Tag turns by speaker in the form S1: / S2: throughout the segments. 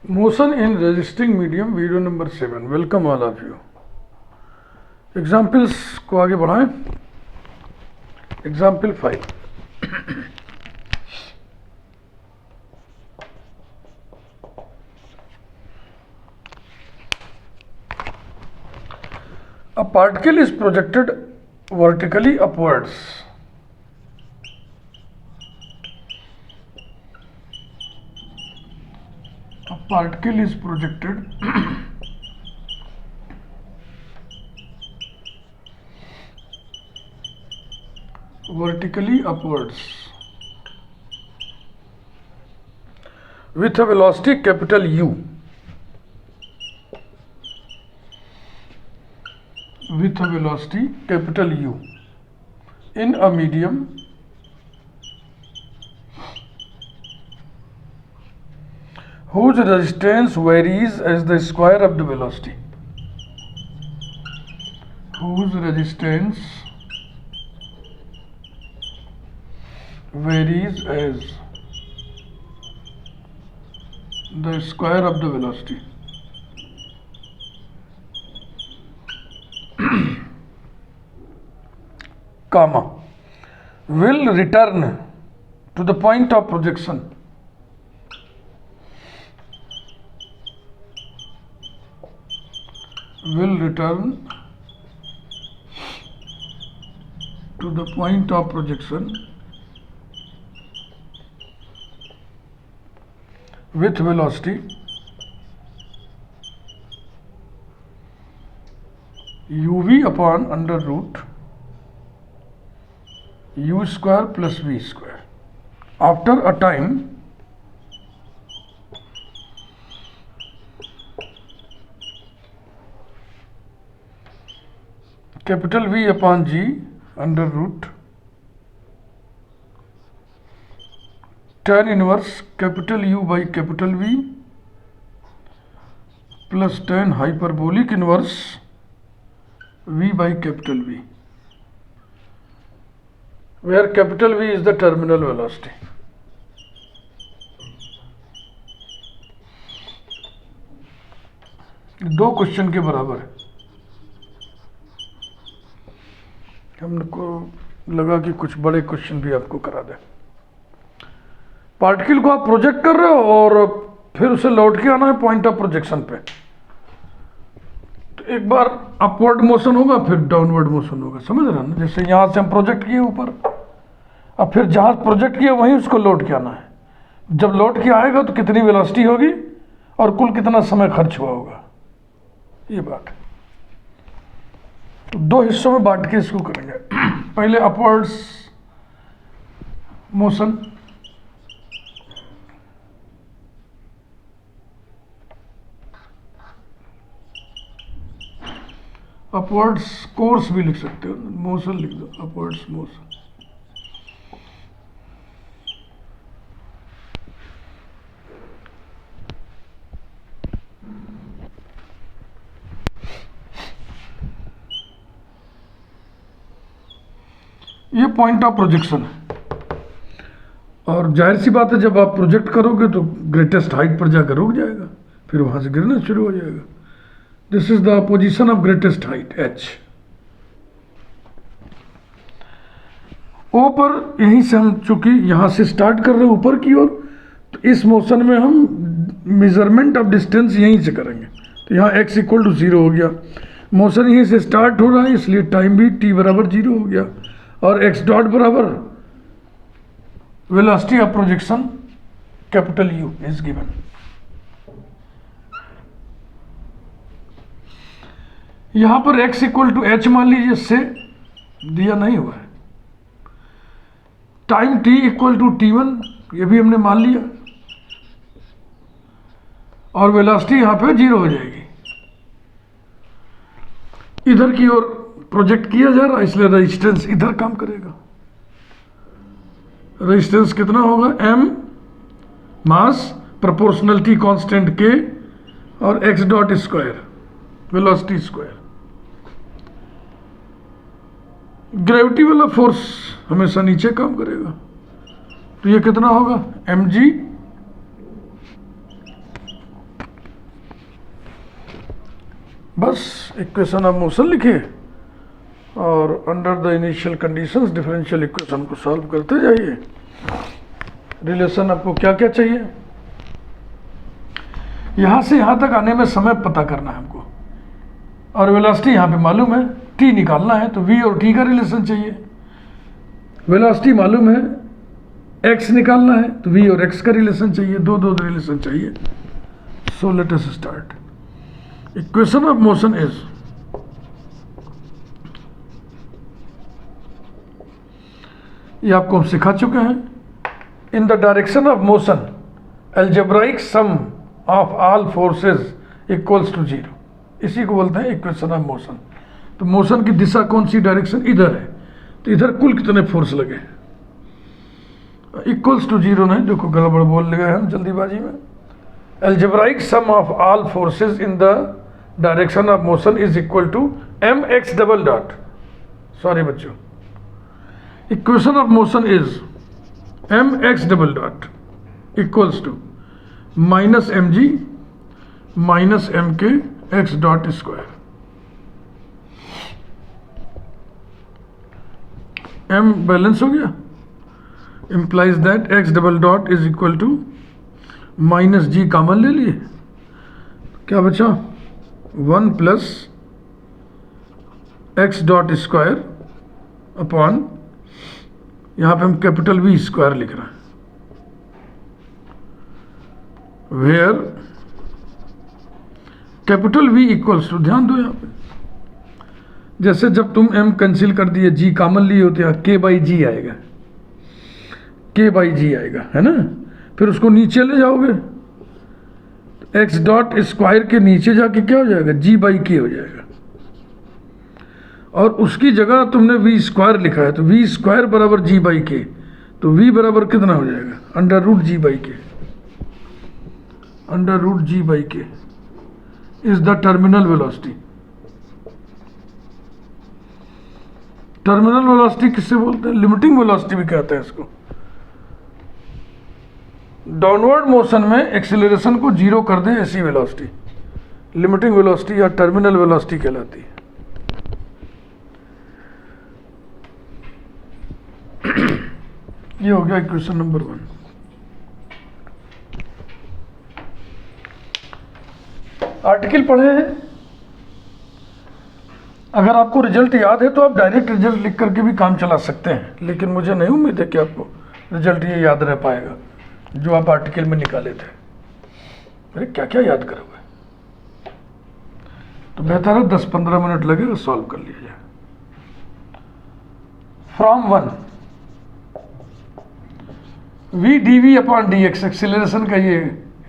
S1: Motion in resisting medium, video number 7. Welcome all of you. Examples को आगे बढ़ाएं. Example 5. A particle is projected vertically upwards. A particle is projected vertically upwards with a velocity capital U. With a velocity capital U in a medium whose resistance varies as the square of the velocity. Whose resistance varies as the square of the velocity. Comma, will return to the point of projection will return to the point of projection with velocity uv upon under root u square plus v square. After a time, capital V upon G under root tan inverse capital U by capital V plus tan hyperbolic inverse V by capital V, where capital V is the terminal velocity. दो question के बराबर है. हमको लगा कि कुछ बड़े question भी आपको करा दें. पार्टिकल को आप प्रोजेक्ट कर रहे हो और फिर उसे लौट के आना है पॉइंट ऑफ प्रोजेक्शन पे. तो एक बार अपवर्ड मोशन होगा, फिर डाउनवर्ड मोशन होगा. समझ रहे हैं ना? जैसे यहाँ से हम प्रोजेक्ट किए ऊपर, अब फिर जहाँ प्रोजेक्ट किया वहीं उसको लौट के आना है. जब लौट के आएगा तो कितनी वेलोसिटी होगी और कुल कितना समय खर्च हुआ होगा, ये बात है. तो दो हिस्सों में बांट के इसको करेंगे. पहले अपवर्ड्स मोशन, अपवर्ड्स कोर्स भी लिख सकते हो, मोशन लिख दो, अपवर्ड्स मोशन. ये पॉइंट ऑफ प्रोजेक्शन है और जाहिर सी बात है जब आप प्रोजेक्ट करोगे तो ग्रेटेस्ट हाइट पर जाकर रुक जाएगा, फिर वहां से गिरना शुरू हो जाएगा. This is the position of greatest height H. O पर यहीं से हम चूंकि यहां से स्टार्ट कर रहे हैं ऊपर की ओर, तो इस मोशन में हम मेजरमेंट ऑफ डिस्टेंस यहीं से करेंगे. तो यहाँ x इक्वल टू 0 हो गया. मोशन यहीं से स्टार्ट हो रहा है, इसलिए टाइम भी t बराबर 0 हो गया और x डॉट बराबर velocity of projection capital U is given. यहां पर x इक्वल टू h मान लीजिए, इससे दिया नहीं हुआ है. Time t equal to t1 ये भी हमने मान लिया और वेलोसिटी यहां पे 0 हो जाएगी. इधर की ओर प्रोजेक्ट किया जा रहा है, इसलिए रेजिस्टेंस इधर काम करेगा. रेजिस्टेंस कितना होगा? m मास प्रोपोर्शनलिटी कांस्टेंट k और x dot square velocity square. Gravity वाला फोर्स हमेशा नीचे काम करेगा, तो ये कितना होगा? mg बस इक्वेशन ऑफ मोशन लिखिए और under the initial conditions differential equation को सॉल्व करते जाइए। रिलेशन आपको क्या क्या चाहिए, यहाँ से यहाँ तक आने में समय पता करना है हमको, और वेलोसिटी यहाँ पे मालूम है, टी निकालना है तो v और t का रिलेशन चाहिए। वेलोसिटी मालूम है, x निकालना है तो v और x का रिलेशन चाहिए, दो दो रिलेशन चाहिए। So let us start. Equation of motion is, ये आपको हम सिखा चुके हैं। In the direction of motion algebraic sum of all forces equals to 0, इसी को बोलते हैं इक्वेशन ऑफ मोशन। तो मोशन की दिशा कौन सी, डायरेक्शन इधर है, तो इधर कुल कितने फोर्स लगे, इक्वल्स टू 0 नहीं, जो को गड़बड़ बोल गए हम जल्दीबाजी में। Algebraic sum of all forces in the direction of motion is equal to mx double dot, sorry बच्चों, equation of motion is mx double dot equals to minus mg minus mk x dot square. m balance हो गया, implies that x double dot is equal to minus g common ले लिए, क्या बचा 1 plus x dot square upon, यहाँ पे हम capital V square लिख रहे हैं, where capital V equals to, ध्यान दो यहाँ पे, जैसे जब तुम m कैंसिल कर दिए g कॉमन लिए होते हैं, k बाई जी आएगा, k बाई जी आएगा, है ना। फिर उसको नीचे ले जाओगे तो x डॉट स्क्वायर के नीचे जाके क्या हो जाएगा, g बाई k हो जाएगा, और उसकी जगह तुमने v स्क्वायर लिखा है तो v स्क्वायर बराबर g बाई k, तो v बराबर कितना हो जाएगा, under root g by k, under root g by k is the terminal velocity. Terminal velocity किससे बोलते हैं, लिमिटिंग वेलोसिटी भी कहते हैं इसको। डाउनवर्ड मोशन में एक्सीलरेशन को 0 कर दे ऐसी वेलोसिटी लिमिटिंग वेलोसिटी या टर्मिनल वेलोसिटी कहलाती है। ये हो गया इक्वेशन नंबर 1। आर्टिकल पढ़े हैं, अगर आपको रिजल्ट याद है तो आप डायरेक्ट रिजल्ट लिख करके भी काम चला सकते हैं, लेकिन मुझे नहीं उम्मीद है कि आपको रिजल्ट ये याद रह पाएगा जो आप आर्टिकल में निकाले थे। अरे क्या क्या याद करोगे, तो बेहतर है 10-15 मिनट लगेगा, सॉल्व कर लिया जाए। From 1 v dv upon dx, acceleration का ये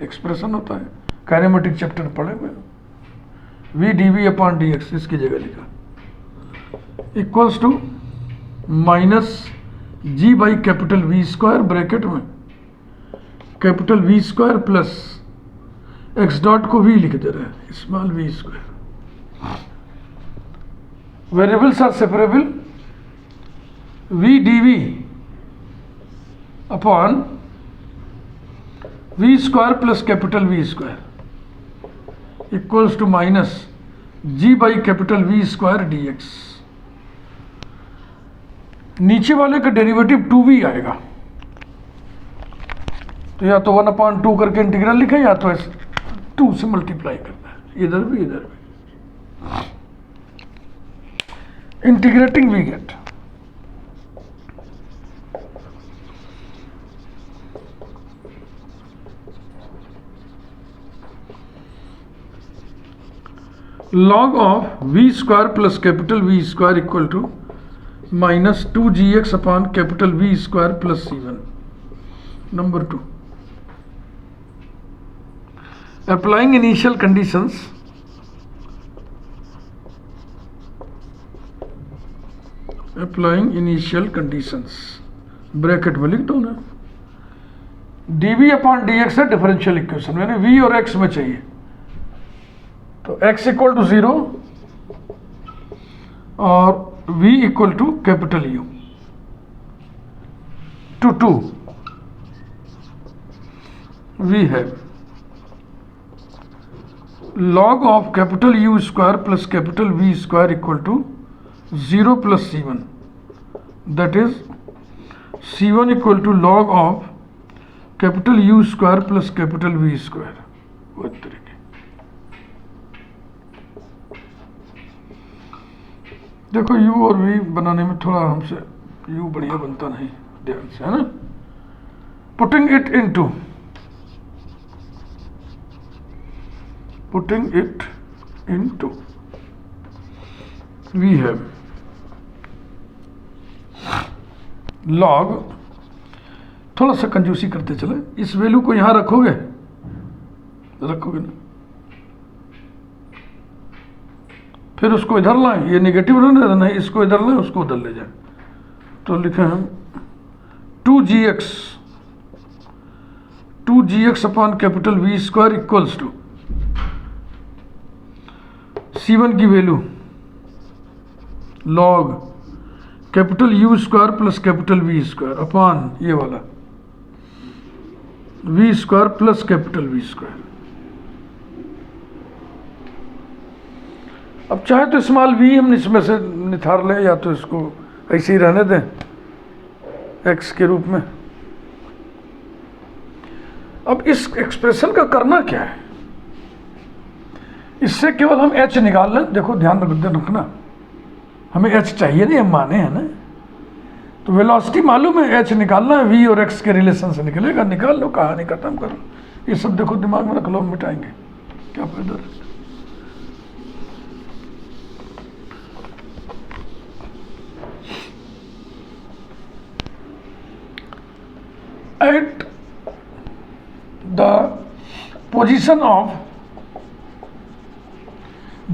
S1: एक्सप्रेशन होता है, काइनेमेटिक चैप्टर पढ़े हुए, v dv अपॉन dx इसकी जगह लिखा, equals to minus g by capital V square bracket में capital V square plus x dot को v लिख दे रहे हैं, small v square. Variables are separable, v dv upon v square plus capital V square equals to minus g by capital V square dx। नीचे वाले का derivative 2v आएगा, तो या तो 1/2 करके इंटीग्रल लिखे, या तो 2 से मल्टीप्लाई करना है, इधर भी इधर भी। Integrating we get log of v square plus capital V square equal to minus 2gx upon capital V square plus c1। Number 2, applying initial conditions, applying initial conditions bracket में लिख दो ना, dv अपॉन dx है differential equation, मैंने v और x में चाहिए, तो x इक्वल टू 0 और v equal to capital U to 2 we have log of capital U square plus capital V square equal to 0 plus C1. That is C1 equal to log of capital U square plus capital V square. वो तरीके देखो U और V बनाने में थोड़ा हमसे U बढ़िया बनता नहीं, ध्यान से, है ना. Putting it into we have log, थोड़ा सा कंजूसी करते चले, इस वैल्यू को यहां रखोगे ना, फिर उसको इधर लाएं, ये नेगेटिव रहने देना, इसको इधर लाएं, उसको उधर ले जाएं, तो लिखे हम 2gx upon capital V square equals to C1 की value log capital U square plus capital V square upon ये वाला V square plus capital V square. अब चाहे तो स्मॉल v हम इसमें से निथार लें, या तो इसको ऐसे ही रहने दें x के रूप में. अब इस एक्सप्रेशन का करना क्या है, इससे केवल हम h निकाल लें. देखो ध्यान रखना, हमें h चाहिए नहीं, हम माने हैं ना, तो वेलोसिटी मालूम है, h निकालना है, v और x के रिलेशन से निकलेगा, निकाल लो, कहानी खत्म करो. ये सब देखो दिमाग में रख लो, मिटाएंगे क्या फायदा. At the position of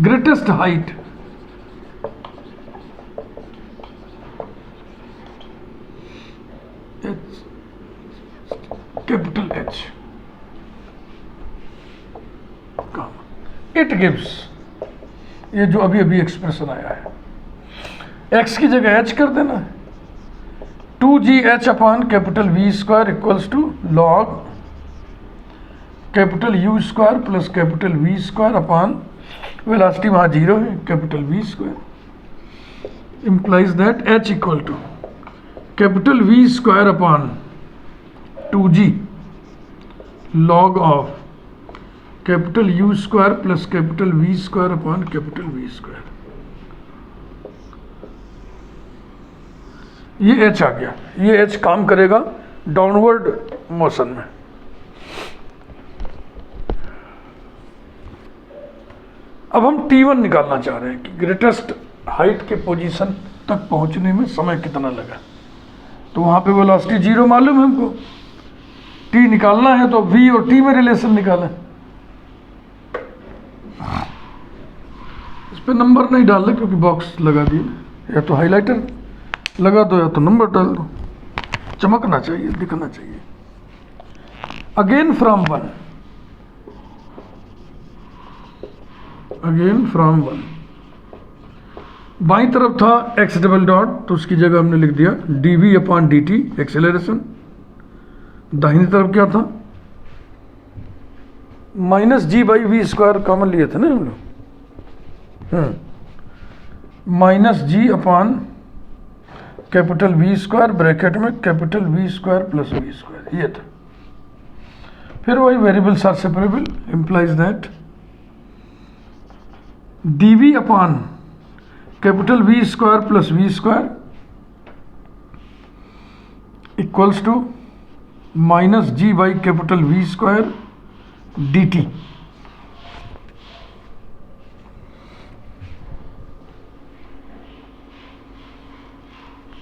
S1: greatest height, capital H, it gives, ये जो अभी अभी एक्सप्रेशन आया है, x की जगह h कर देना है, 2gh upon capital V square equals to log capital U square plus capital V square upon velocity वहाँ 0 है, capital V square, implies that h equal to capital V square upon 2g log of capital U square plus capital V square upon capital V square. ये h आ गया, ये h काम करेगा downward motion में. अब हम T1 निकालना चाह रहे हैं कि ग्रेटेस्ट हाइट के पोजीशन तक पहुंचने में समय कितना लगा. तो वहां पे वेलोसिटी 0 मालूम है हमको, t निकालना है तो v और t में रिलेशन निकालें. इस पे नंबर नहीं डाल रहे क्योंकि बॉक्स लगा दिए, या तो हाइलाइटर लगा दो या तो नंबर डाल दो, चमकना चाहिए, दिखना चाहिए. अगेन फ्रॉम वन, बाई तरफ था x डबल डॉट, तो उसकी जगह हमने लिख दिया dv अपॉन dt एक्सेलरेशन. दाहिनी तरफ क्या था, minus g by V square common लिए थे ना हम लोग, minus g upon capital V square bracket में capital V square plus V square, ये था. फिर वही variables are separable, implies that dv upon capital V square plus V square equals to minus g by capital V square dt.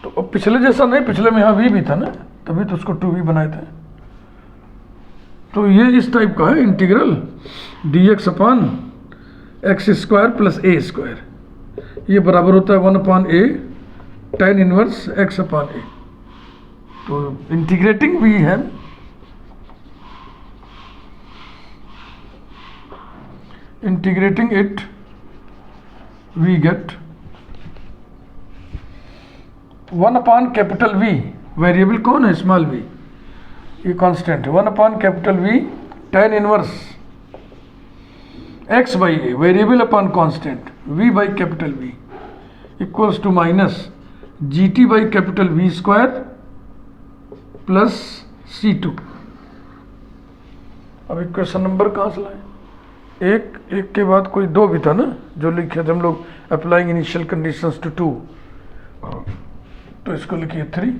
S1: तो पिछले जैसा नहीं, पिछले में यहाँ v भी था ना, तभी तो उसको 2v बनाए थे. तो ये इस टाइप का है integral dx upon x square plus a square, ये बराबर होता है 1 upon a tan inverse x upon a. तो इंटीग्रेटिंग v है, integrating it we get 1 upon capital V, variable कौन है, स्मॉल v, ये कांस्टेंट है. 1 upon capital V tan inverse x by a variable upon constant V by capital V equals to minus G T by capital V square plus C to. अब equation number कहाँ से लाए? एक के बाद कोई दो भी था ना जो लिखे थे हम लोग, अप्लाइंग इनिशियल कंडीशंस टू 2, तो इसको लिखिए 3।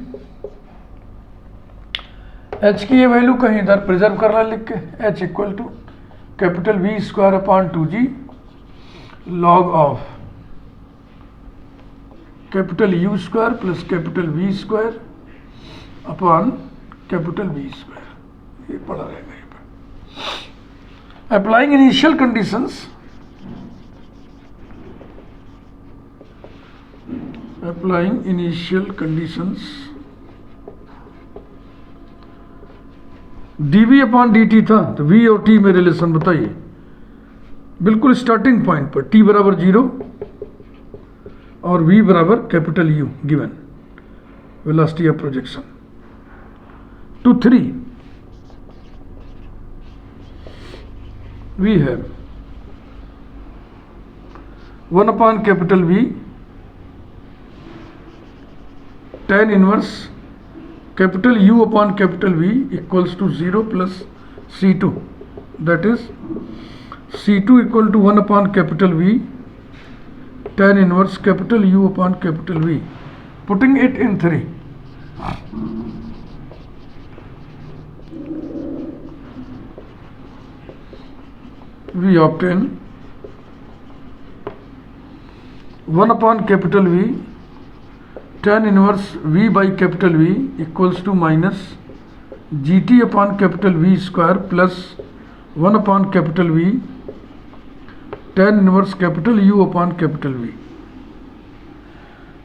S1: एच की ये वैल्यू कहीं इधर प्रिजर्व करना लिख के, H equal to capital V square upon 2g log of capital U square plus capital V square upon capital V square. ये पड़ा रहेगा ये पर। Applying initial conditions, applying initial conditions dv upon dt था, तो v और t में relation बताइए। बिल्कुल स्टार्टिंग पॉइंट पर t बराबर 0 और v बराबर capital U given velocity of projection to 3 we have 1 upon capital V tan inverse capital U upon capital V equals to 0 plus C2, that is C2 equal to 1 upon capital V tan inverse capital U upon capital V. Putting it in 3, we obtain 1 upon capital V tan inverse V by capital V equals to minus GT upon capital V square plus 1 upon capital V tan inverse capital U upon capital V।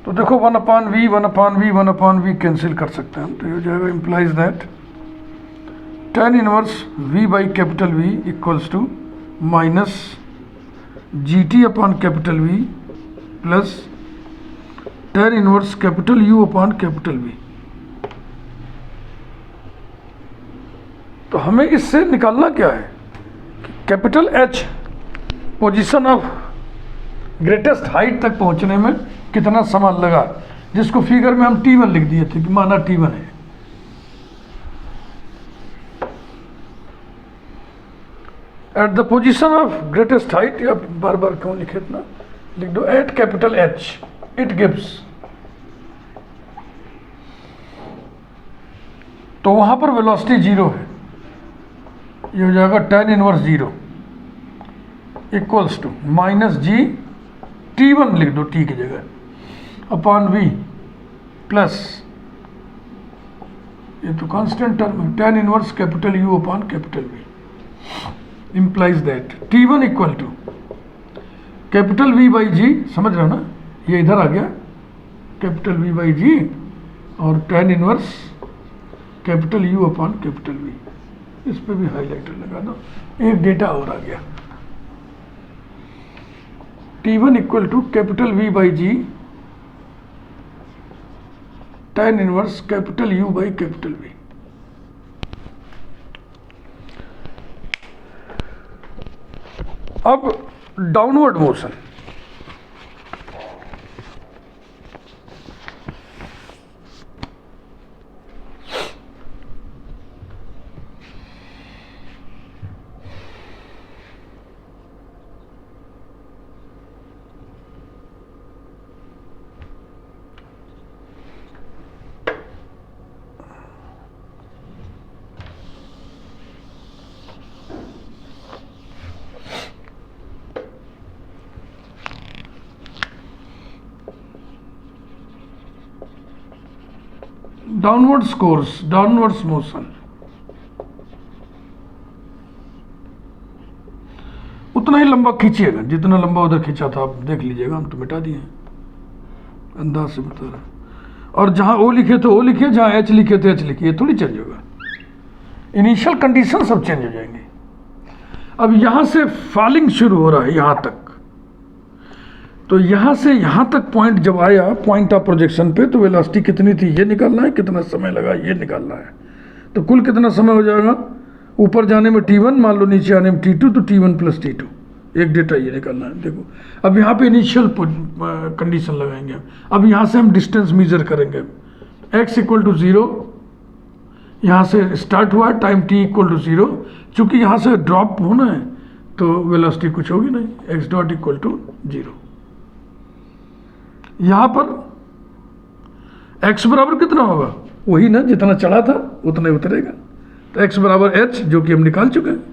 S1: तो देखो 1 upon V 1 upon V 1 upon V cancel कर सकते हैं हम, तो ये हो जाएगा implies that tan inverse V by capital V equals to minus GT upon capital V plus tan inverse capital U upon capital V। तो हमें इससे निकालना क्या है कि capital H position of greatest height तक पहुंचने में कितना समय लगा, जिसको फिगर में हम T1 लिख दिए थे कि माना T1 है। At the position of greatest height, या बार बार क्यों लिखे इतना, लिख दो at capital H it gives, तो वहां पर वेलोसिटी 0 है, ये हो जाएगा tan inverse 0 equals to minus G T1 लिख दो T की जगह अपॉन V प्लस, ये तो कांस्टेंट टर्म है, tan inverse capital U upon capital V implies that T1 equal to capital V by G, समझ रहे हो ना, ये इधर आ गया कैपिटल V बाई G और tan inverse capital U upon capital V। इस पे भी हाईलाइटर लगा दो, एक डेटा और आ गया T1 equal to capital V by G tan inverse capital U by capital V। अब downward motion, downwards course, downwards motion, उतना ही लंबा खींचिएगा जितना लंबा उधर खींचा था, आप देख लीजिएगा, हम तो मिटा दिए अंदाज से बता रहे। और जहां O लिखे तो O लिखिए, जहां H लिखे तो H लिखिए, थोड़ी चेंज होगा, इनिशियल कंडीशन सब चेंज हो जाएंगे। अब यहां से फॉलिंग शुरू हो रहा है यहां तक, तो यहाँ से यहाँ तक पॉइंट जब आया पॉइंट ऑफ प्रोजेक्शन पे, तो वेलोसिटी कितनी थी ये निकालना है, कितना समय लगा ये निकालना है। तो कुल कितना समय हो जाएगा, ऊपर जाने में T1, मान लो नीचे आने में T2, तो T1 प्लस T2 एक डेटा ये निकालना है। देखो अब यहाँ पे इनिशियल कंडीशन लगाएंगे, अब यहाँ से हम डिस्टेंस मेजर करेंगे। x इक्वल टू 0 यहाँ से स्टार्ट हुआ है, टाइम t इक्वल टू 0, चूँकि यहाँ से ड्रॉप होना है तो वेलोसिटी कुछ होगी नहीं, x डॉट इक्वल टू 0। यहाँ पर x बराबर कितना होगा, वही ना जितना चढ़ा था उतना ही उतरेगा, तो x बराबर h जो कि हम निकाल चुके हैं,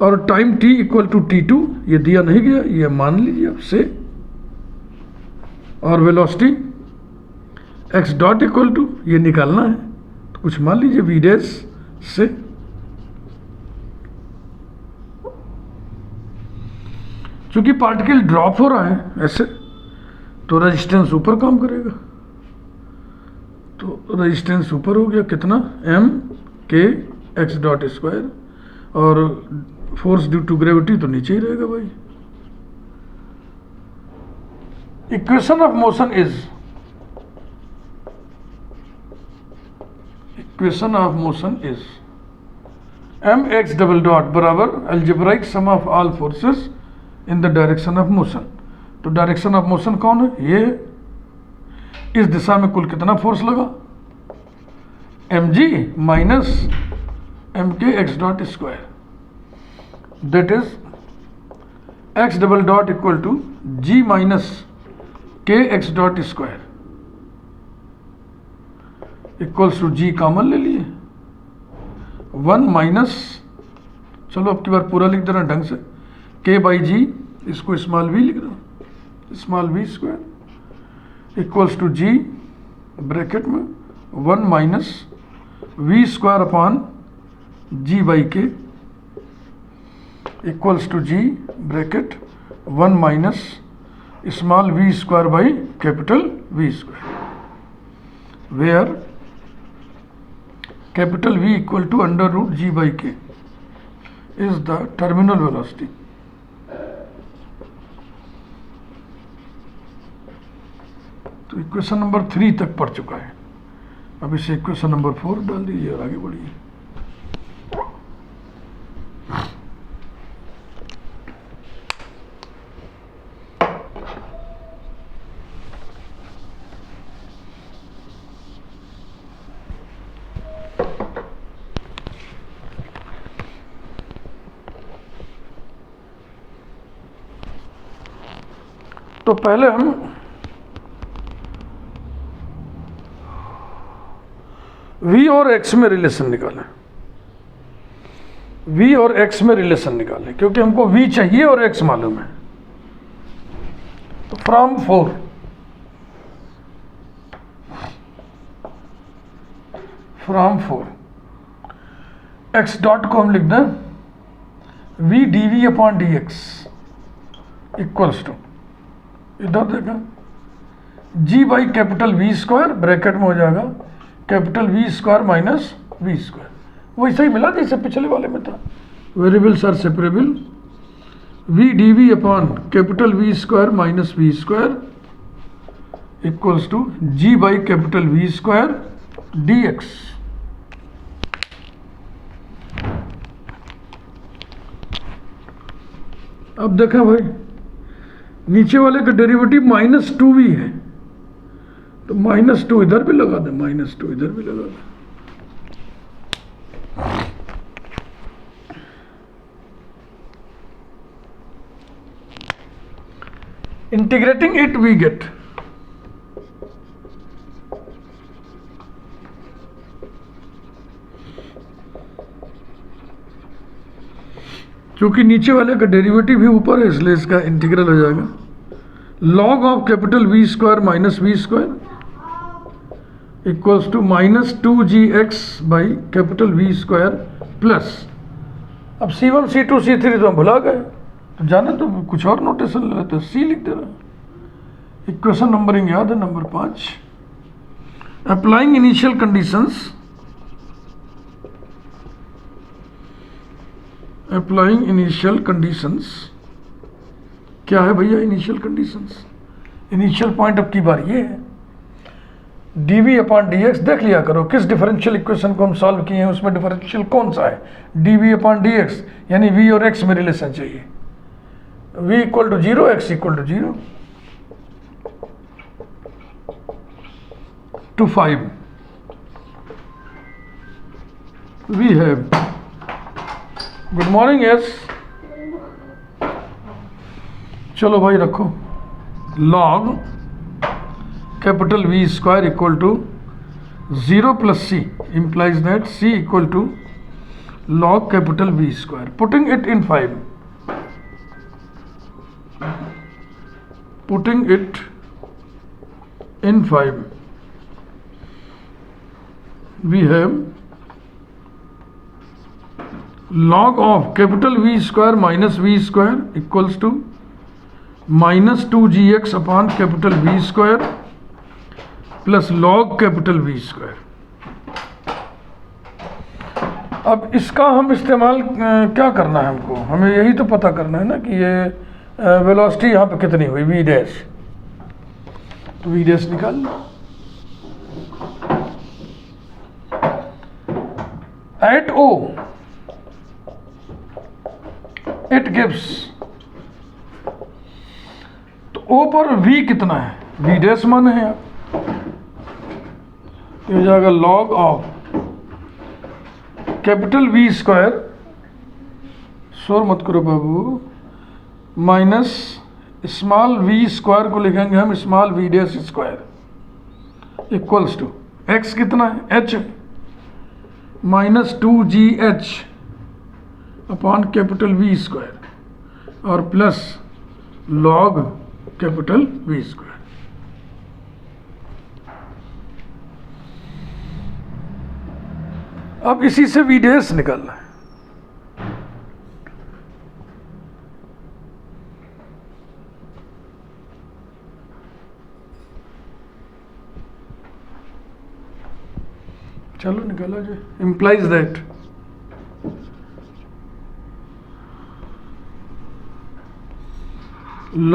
S1: और time t equal to t2 ये दिया नहीं गया, ये मान लीजिए अब से, और velocity x dot equal to ये निकालना है तो कुछ मान लीजिए v डैश से। चूंकि पार्टिकल ड्रॉप हो रहा है ऐसे तो रेजिस्टेंस ऊपर काम करेगा, तो रेजिस्टेंस ऊपर हो गया कितना, m k x dot square, और फोर्स ड्यू टू ग्रेविटी तो नीचे ही रहेगा भाई। Equation of motion is, equation of motion is m x double dot बराबर algebraic sum of all forces in the direction of motion. तो direction of motion कौन है, ये इस दिशा में कुल कितना फोर्स लगा, mg minus mk x dot square, that is x double dot equal to g minus k x dot square equals to g common ले लिए 1 माइनस, चलो अब की बार पूरा लिख दे रहे हैं ढंग से, k बाई जी, इसको स्मॉल v लिख रहा हूँ, small v square equals to g bracket में 1 minus v square upon g by K equals to g bracket 1 minus small v square by capital V square, where capital V equal to under root g by K is the terminal velocity. तो equation number 3 तक पढ़ चुका है, अब इसे equation number 4 डाल दीजिए और आगे बढ़िए। तो पहले हम v और x में रिलेशन निकालें, v और x में रिलेशन निकालें, क्योंकि हमको v चाहिए और x मालूम है। तो फ्रॉम 4 x डॉट को हम लिख दें v dv upon dx equals to, इधर देखा g by capital V square bracket में हो जाएगा capital V square minus V square, वैसा ही मिला जैसे पिछले वाले में था। Variables are separable, v dv upon capital V square minus V square equals to g by capital V square dx। अब देखा भाई नीचे वाले का डेरिवेटिव -2v है, तो -2 इधर भी लगा दे, -2 इधर भी लगा दे। इंटीग्रेटिंग इट वी गेट क्योंकि नीचे वाले का डेरिवेटिव भी ऊपर है इसलिए इसका इंटीग्रल हो जाएगा log of capital V square minus V square equals to -2gx by capital V square plus, अब C1 C2 C3 तो हम भुला गए, तो जाने तो कुछ और नोटेशन ले लेते, C लिख दे रहे। इक्वेशन नंबरिंग याद है, number 5, applying initial conditions, applying initial conditions क्या है भैया इनिशियल कंडीशंस, इनिशियल पॉइंट अब की बार ये है dv अपॉन dx। देख लिया करो किस डिफरेंशियल इक्वेशन को हम सॉल्व किए हैं उसमें डिफरेंशियल कौन सा है, dv अपॉन dx, यानी v और x में रिलेशन चाहिए। v equal to 0, x equal to 0 to 5 we have good morning yes चलो भाई रखो log capital V square equal to 0 plus c implies that c equal to log capital V square. Putting it in 5, putting it in 5, we have log of capital V square minus V square equals to minus 2gx upon capital V square plus log capital V square. अब इसका हम इस्तेमाल क्या करना है हमको, हमें यही तो पता करना है ना कि ये वेलोसिटी यहाँ पे कितनी हुई v डैश, तो v डैश निकाल लो. At O it gives, तो O पर v कितना है, v डैश मान है आप, ये हो जाएगा log of capital V square, शोर मत करो बाबू, माइनस स्मॉल v स्क्वायर को लिखेंगे हम small v dash square equals to x कितना है h minus 2gh upon capital V square और plus log capital V square. अब इसी से v डैश निकालना है. चलो निकाला जाए. implies that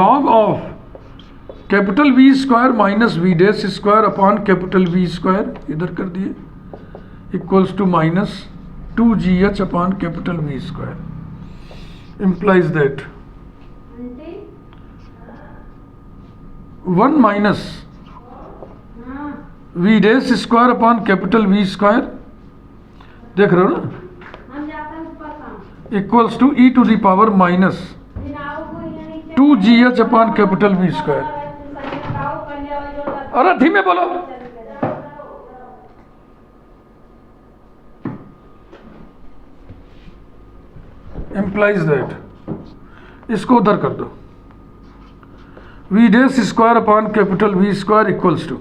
S1: log of capital V square minus v dash square upon capital V square इधर कर दिए equals to minus 2gh upon capital V square implies that 1 minus v dash square upon capital V square, देख रहे हो ना, equals to e to the power minus 2gh upon capital V square. अरे धीमे बोलो. implies that, इसको उधर कर दो, v dash square upon capital V square equals to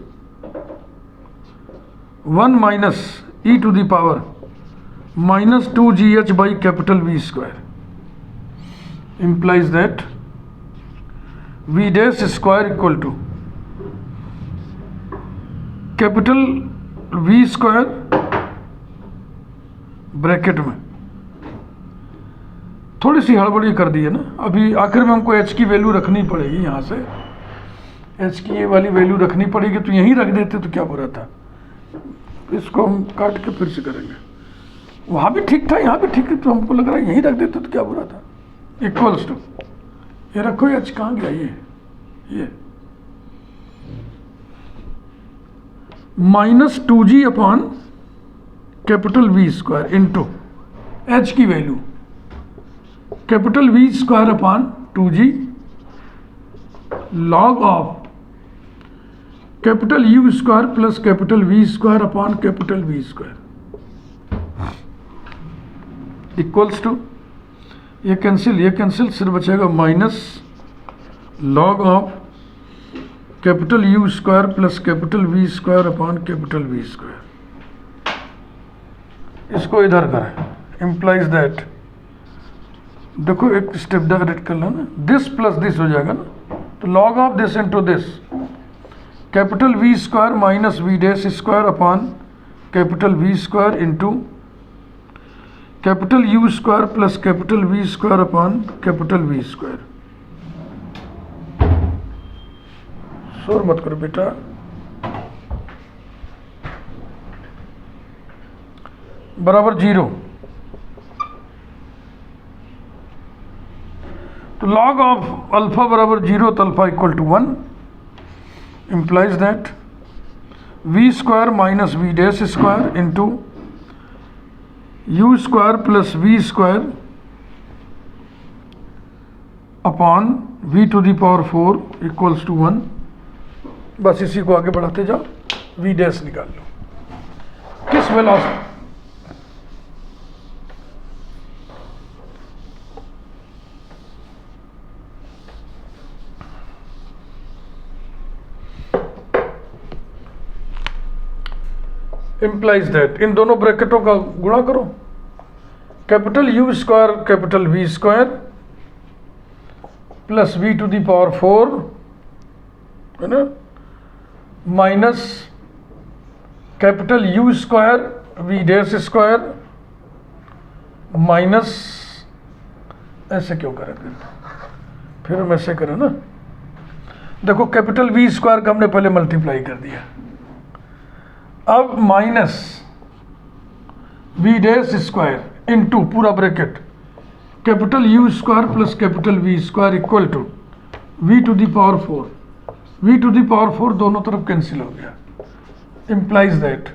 S1: 1 minus e to the power minus 2gh by capital V square implies that v dash square equal to capital V square bracket में, थोड़ी सी हड़बड़ी कर दी है ना. अभी आखिर में हमको h की वैल्यू रखनी पड़ेगी, यहाँ से h की ये वाली वैल्यू रखनी पड़ेगी, तो यहीं रख देते तो क्या बुरा था. इसको हम काट के फिर से करेंगे. वहाँ भी ठीक था, यहाँ भी ठीक है, तो हमको लग रहा है यहीं रख देते तो क्या बुरा था. इक्वल्स टू, ये रखो, h कहाँ गया, ये minus 2g upon capital V square into h की value capital V square upon 2g log of capital U square plus capital V square upon capital V square equals to, ये cancel, सिर्फ बचेगा minus log of capital U square plus capital V square upon capital V square. इसको इधर करें, implies that, देखो एक step direct कर लो ना, दिस प्लस दिस हो जाएगा ना, तो log of this into this capital V square minus v dash square upon capital V square into capital U square plus capital V square upon capital V square. शोर मत करो बेटा. बराबर 0. तो log ऑफ अल्फा बराबर 0 तो alpha equal to 1 implies that v square minus v dash square into u square plus v square upon v to the power 4 equals to 1। बस इसी को आगे बढ़ाते जाओ, v dash निकाल लो। किस वेलोसिटी, implies that इन दोनों ब्रैकेटों का गुणा करो, capital U square capital V square plus V to the power 4 है ना, minus capital U square V dash square minus, ऐसे क्यों करें फिर हम ऐसे करें ना, देखो कैपिटल V स्क्वायर का हमने पहले मल्टीप्लाई कर दिया, अब minus V dash square into पूरा bracket capital U square plus capital V square equal to V to the power 4। V to the power 4 दोनों तरफ कैंसिल हो गया, implies that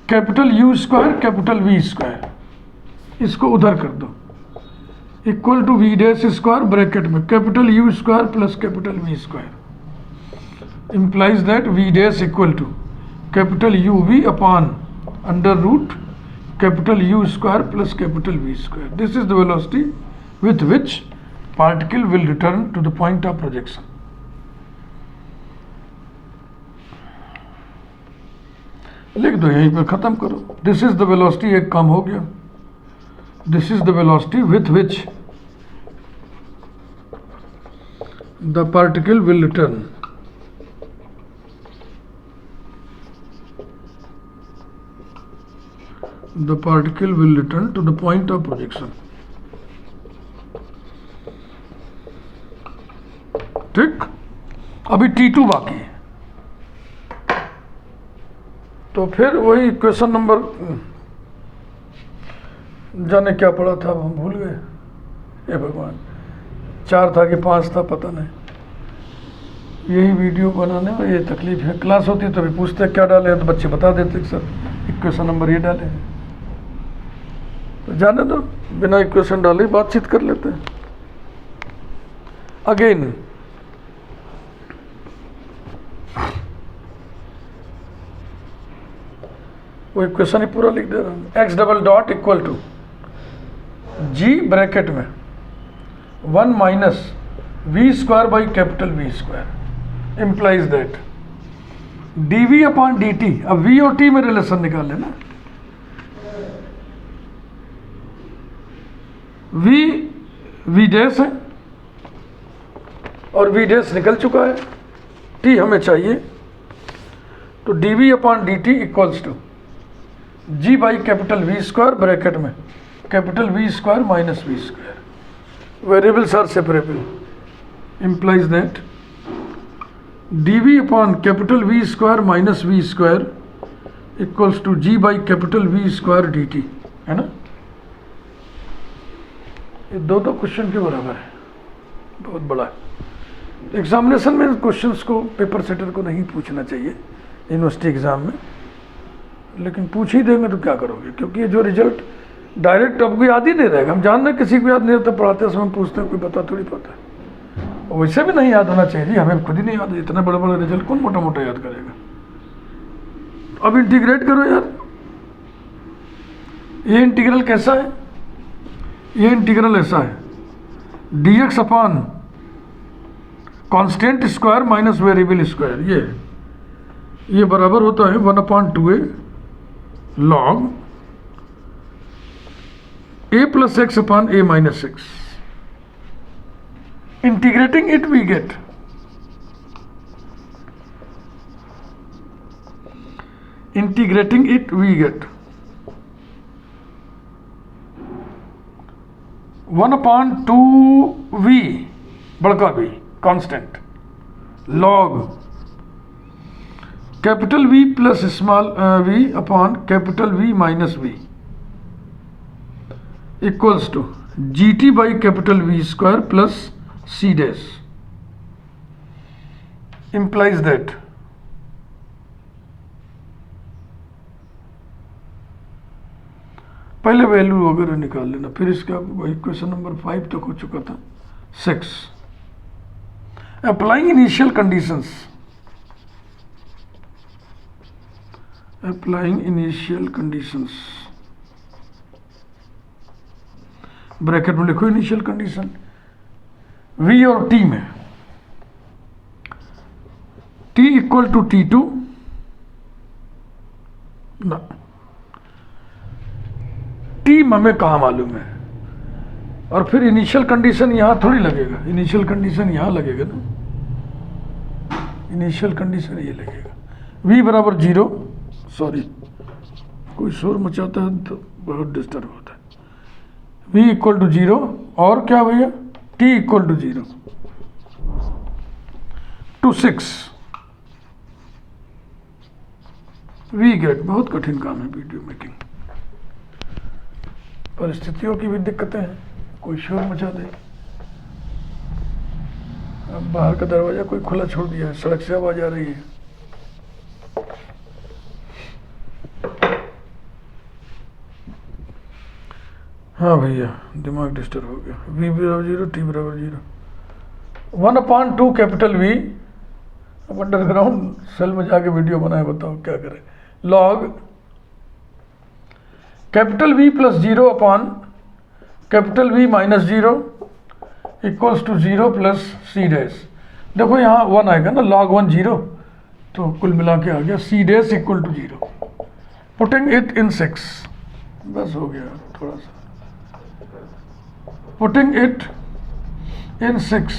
S1: capital U square capital V square इसको उधर कर दो equal to V dash square bracket में capital U square plus capital V square implies that v dash equal to capital uv upon under root capital U square plus capital V square. This is the velocity with which particle will return to the point of projection. लिख दो यहीं पे, खत्म करो। This is the velocity, एक काम हो गया। This is the velocity with which the particle will return to the point of projection। ठीक, अभी T2 बाकी है, तो फिर वही क्वेश्चन नंबर जाने क्या पड़ा था हम भूल गए, हे भगवान 4 था कि 5 था पता नहीं। यही वीडियो बनाने में ये तकलीफ है, क्लास होती तो भी पूछते क्या डाले तो बच्चे बता देते सर इक्वेशन नंबर ये डाले हैं, तो जाने दो, बिना इक्वेशन डाले बातचीत कर लेते हैं। अगेन वो इक्वेशन ही पूरा लिख दे रहा हूँ, X double dot equal to G bracket में 1 minus V square by capital V square implies that D V upon D T. अब वी और टी में रिलेशन निकाल लेना, वी डैश है और वी डैश निकल चुका है, टी हमें चाहिए, तो D V upon D T equals to G by capital V square bracket में capital V square minus V square. Variables are separable, implies that dv upon capital V square minus V square equals to g by capital V square dt, है ना। ये दो question के बराबर है, बहुत बड़ा है। एग्जामिनेशन में क्वेश्चंस को पेपर सेटर को नहीं पूछना चाहिए यूनिवर्सिटी एग्जाम में, लेकिन पूछ ही देंगे तो क्या करोगे, क्योंकि ये जो रिजल्ट डायरेक्ट आपको याद ही नहीं रहेगा। हम जान रहे किसी को याद नहीं रहता, पढ़ाते समय पूछते हैं, कोई पता थोड़ी पता है, वैसे भी नहीं याद होना चाहिए जी, हमें खुद ही नहीं याद है, इतना बड़ा बड़ा रिजल्ट कौन मोटा मोटा याद करेगा। अब इंटीग्रेट करो यार, ये इंटीग्रल कैसा है, ये इंटीग्रल ऐसा है dx upon constant square minus variable square, ये बराबर होता है 1/2a log a plus x upon a minus x। Integrating it we get integrating it we get 1/2v बड़का v constant log capital V प्लस small v upon capital V minus v equals to G T by capital V square plus C dash implies that पहले वैल्यू वगैरह निकाल लेना, फिर इसका वही क्वेश्चन नंबर 5 तक हो चुका था। 6 applying initial conditions, applying initial conditions, bracket में लिखो इनिशियल कंडीशन V और T में, T इक्वल टू T2 ना, T हमें कहाँ मालूम है, और फिर इनिशियल कंडीशन यहाँ थोड़ी लगेगा, इनिशियल कंडीशन यहाँ लगेगा ना, इनिशियल कंडीशन ये लगेगा V बराबर 0, सॉरी कोई शोर मचाता है तो बहुत डिस्टर्ब होता है, V इक्वल टू 0 और क्या भैया T equal to 0 to 6 we get. बहुत कठिन काम है वीडियो मेकिंग, परिस्थितियों की भी दिक्कतें हैं, कोई शोर मचा दे। अब बाहर का दरवाजा कोई खुला छोड़ दिया है, सड़क से आवाज आ रही है। हाँ भैया दिमाग डिस्टर्ब हो गया। V बराबर 0, T बराबर 0, 1/2 कैपिटल V। अब अंडरग्राउंड सेल में जाके वीडियो बनाए, बताओ क्या करें। Log capital V plus 0 upon capital V minus 0 equals to 0 plus C dash. देखो यहाँ 1 आएगा ना, log 1 0, तो कुल मिला के आ गया C dash equal to 0। Putting it in 6, बस हो गया थोड़ा सा। Putting it in 6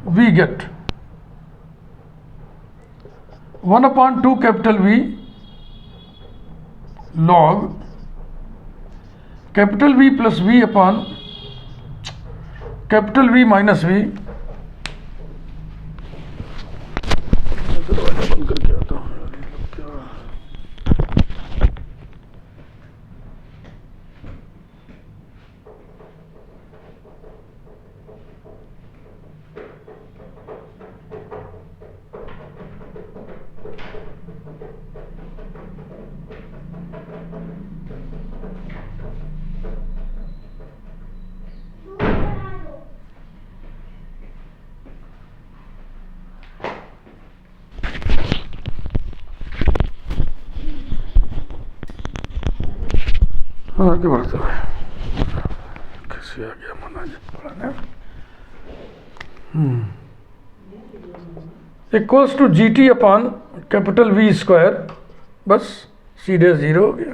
S1: we get 1/2 capital V log capital V plus V upon capital V minus V। दरवाजा बंद करके आता हूँ। आगे बढ़ते हुए कैसे आ गया मना पढ़ाने। Equals to G T upon capital V square, बस C डैश 0 हो गया।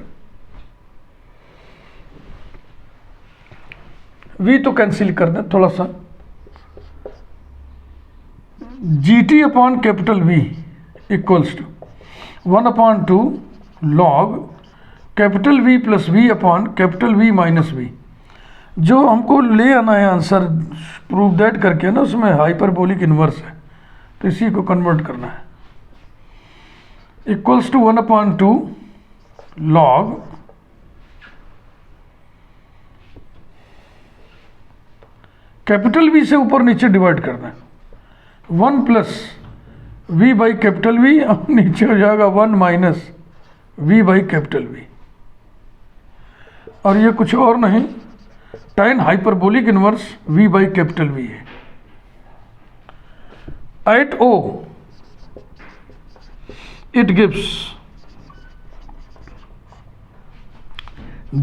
S1: V तो कैंसिल कर दें थोड़ा सा, G T upon capital V equals to 1/2 log capital V plus V upon capital V minus V। जो हमको ले आना है आंसर प्रूव दैट करके ना, उसमें हाइपरबोलिक इन्वर्स है, तो इसी को कन्वर्ट करना है। Equals to 1/2 log capital V से ऊपर नीचे डिवाइड करना है, 1 plus V by capital V, अब नीचे हो जाएगा 1 minus V by capital V। और ये कुछ और नहीं, tan hyperbolic inverse V by capital V है। At O it gives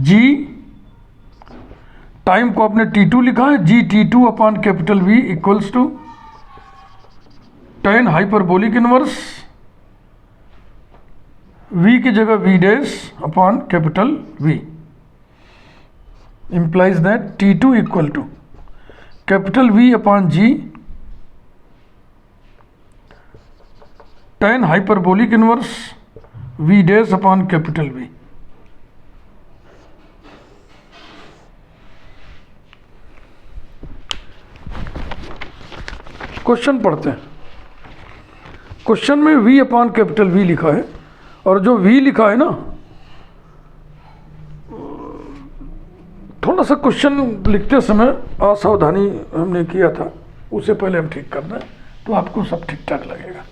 S1: G, time को आपने T2 लिखा है, G T2 upon capital V equals to tan hyperbolic inverse V की जगह V dash upon capital V। implies that T2 equal to capital V upon G tan hyperbolic inverse V dash upon capital V। Question पढ़ते हैं। Question में V upon capital V लिखा है, और जो V लिखा है ना थोड़ा सा क्वेश्चन लिखते समय असावधानी हमने किया था, उसे पहले हम ठीक कर दें तो आपको सब ठीक ठाक लगेगा।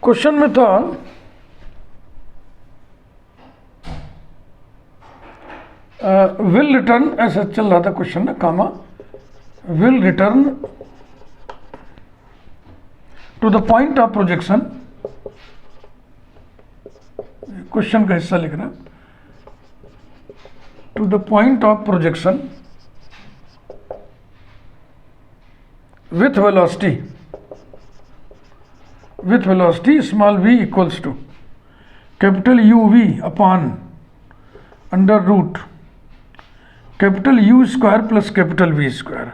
S1: क्वेश्चन में था विल रिटर्न, ऐसा चल रहा था क्वेश्चन ना, comma will return to the point of projection, question का हिस्सा लिखना, to the point of projection with velocity small v equals to capital UV upon under root capital U square plus capital V square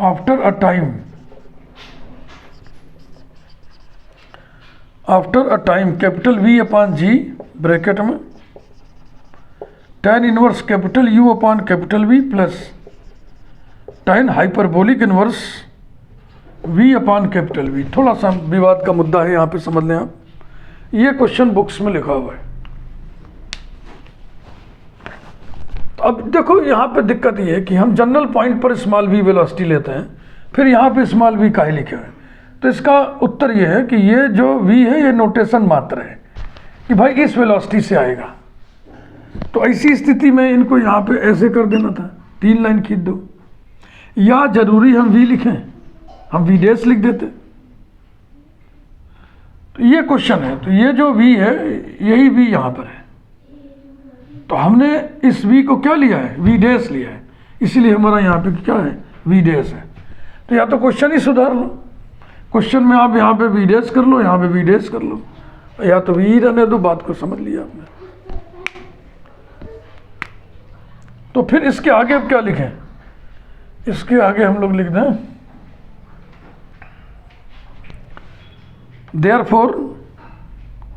S1: after a time capital V upon G bracket में tan inverse capital U upon capital V plus tan hyperbolic inverse V upon capital V। थोड़ा सा विवाद का मुद्दा है यहाँ पे, समझ लें आप, ये क्वेश्चन बुक्स में लिखा हुआ है। तो अब देखो यहाँ पे दिक्कत ये है कि हम जनरल पॉइंट पर स्मॉल v वेलोसिटी लेते हैं, फिर यहाँ पे स्मॉल v काहे लिखे हुए हैं। तो इसका उत्तर ये है कि ये जो v है ये नोटेशन मात्र है कि भाई इस वेलोसिटी से आएगा। तो ऐसी स्थिति में इनको यहाँ पे ऐसे कर देना था, 3 लाइन खींच दो, या जरूरी हम v लिखें, हम v डैश लिख देते। तो ये क्वेश्चन है, तो ये जो v है यही v यहाँ पर है, तो हमने इस v को क्या लिया है, v डैश लिया है, इसीलिए हमारा यहाँ पे क्या है, v डैश है। तो या तो क्वेश्चन ही सुधार लो, क्वेश्चन में आप यहाँ पे v डैश कर लो, यहाँ पे v डैश कर लो, या तो v ही रहने दो, बात को समझ लिया आपने। तो फिर इसके आगे अब क्या लिखें, इसके आगे हम लोग लिख दें therefore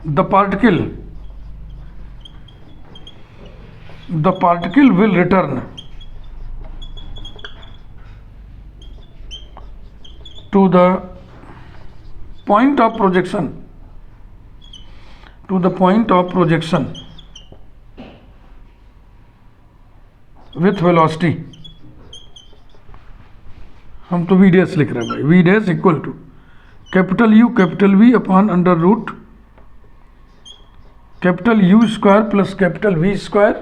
S1: the particle will return to the point of projection with velocity, हम तो v डैश लिख रहे हैं भाई, v dash equal to capital U capital V upon under root capital U square plus capital V square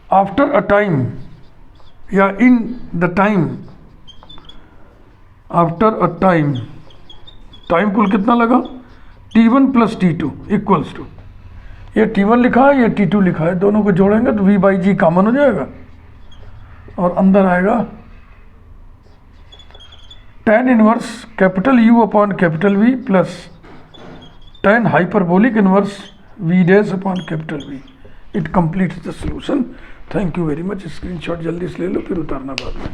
S1: after a time या in the time, after a time, time कुल कितना लगा, T1 plus T2 equals to, ये T1 लिखा है, ये T2 लिखा है, दोनों को जोड़ेंगे तो V बाई जी कॉमन हो जाएगा और अंदर आएगा tan inverse capital U upon capital V plus tan hyperbolic inverse V dash upon capital V। It completes the solution. Thank you very much. Screenshot जल्दी से ले लो, फिर उतारना बाद में।